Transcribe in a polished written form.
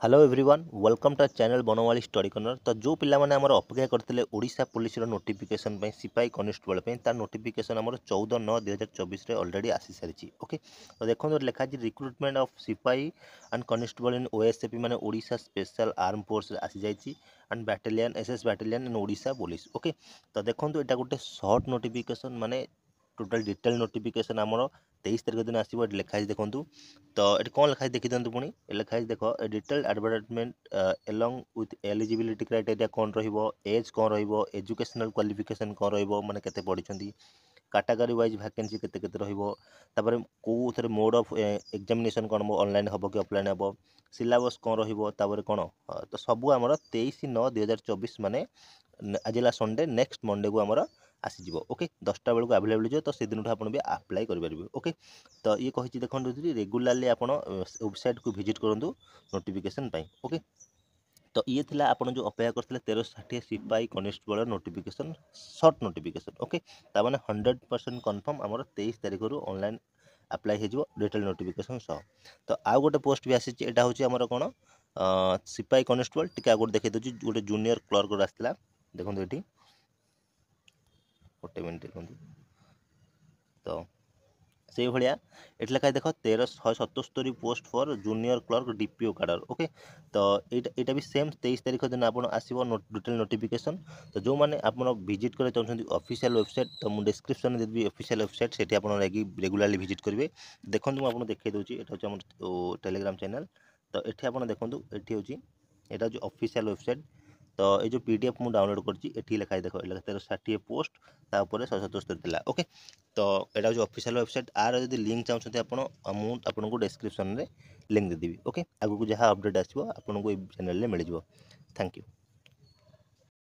Hello everyone welcome to channel Banwali study corner. तो जो पिला माने हमर अपेक्षा करथिले ओडिशा पुलिस रो नोटिफिकेशन पे सिपाही कांस्टेबल पे तार नोटिफिकेशन हमर 14/9/2024 रे ऑलरेडी आसी सारिची। ओके तो देखो लिखा जी रिक्रुटमेंट ऑफ सिपाही एंड कांस्टेबल इन ओएसएपी माने ओडिशा स्पेशल आर्म फोर्स रे आसी जाईची and battalion SS battalion in Odisha police. Okay तो देखो एटा गोटे शॉर्ट नोटिफिकेशन माने टोटल डिटेल नोटिफिकेशन आमर 23 तारिख दिन आसो लिखाई देखूँ। तो ये कौन लिखाई देखी दिखाँ पुणी लिखाई देख ए detail advertisement along with eligibility criteria कौन एज कौन एजुकेशनल क्वालिफिकेशन कौन मैंने केते पढ़ी कैटेगरी वाइज वैकेंसी केते केते रहिबो तापर को थरे मोड ऑफ एग्जामिनेशन कौन ऑनलाइन हम कि ऑफलाइन हम सिलेबस कौन रहिबो तापर कौन तो सबू आमर 23/9/2024 माने आज है संडे नेक्स्ट मंडे को आमर आसीज। ओके 10टा बेलू आवेलेबल हो तो से दिन आप आप्लाय करेंगे। ओके तो ये कही देखो रेगुलाली आप वेबसाइट को विजिट करूँ नोटिफिकेशन पाई। ओके तो ये थिला आपन जो अपेक्षा करते 1360 सिपाही कनेस्टेबल नोटिफिकेशन सर्ट नोटिफिकेशन। ओके ताने 100% कन्फर्म आमर 23 तारिख रू ऑनलाइन अप्लाई हो डिटेल नोटिफिकेशन सह। तो आउ गोटे पोस्ट भी आसी हूँ कौन सिपाही कनेस्टेबल टी आगे देखी दूसरी गोटे जूनियर क्लर्क आसाला देखो ये गोटे मिनट देखो तो से भाया ये लिखा देख 1377 post for junior clerk DPO कार्डर। ओके तो यहाँ भी सेम 23 तारिख दिन आप आसो डिटेल नोटिफिकेशन। तो जो मैंने आप विजिट कर चाहते ऑफिशियल वेबसाइट तो मुझे डिस्क्रिप्शन देवी ऑफिशियल वेबसाइट से रेगुलाली विजिट करेंगे। देखो मुझे देखिए दूसरी ये हूँ टेलीग्राम चैनल। तो ये आप देखो ये हूँ यहाँ हूँ ऑफिशियल वेबसाइट। तो ये जो पीडीएफ मुझे डाउनलोड कर लिखाई देख 1360 पोस्ट तापर 177 था। ओके तो यहाँ हूँ ऑफिशियल वेबसाइट आर जब लिंक चाहते आपको डिस्क्रिप्शन में लिंक देदेवी। ओके आगू जहाँ अपडेट आसो आपको चैनल में मिल जाए। Thank you.